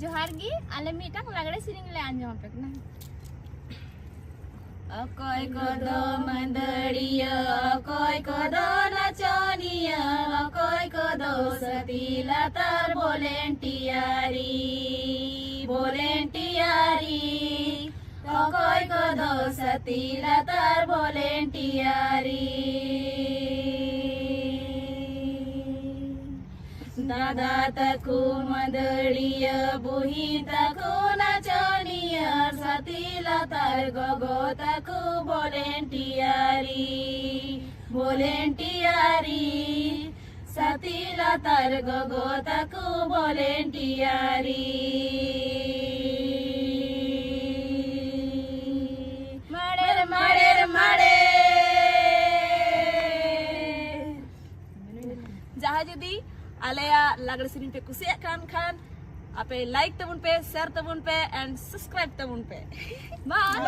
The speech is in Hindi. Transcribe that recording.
जोहार गी आले मीटंग लागड़े सिरिंग ले आंजम पे ना अकोय को दो मंदड़िया अकोय को दो नचनिया अकोय को दो सतीला तर वॉलेंटियरी अकोय को दो सतीला तर वॉलेंटियरी दादा तकु मंदड़िया बुही तकु नचनिया सतीला तर गगो तकु वॉलेंटियरी सतीला तर गगो तकु वॉलेंटियरी मड़ेर मड़ेर मड़े जहाँ जुदी आलेया लागड़ सिरिंग पे कुसिया खान आपे लाइक तबुन पे शेयर तबुन पे एंड सब्सक्राइब तबुन पे बाय।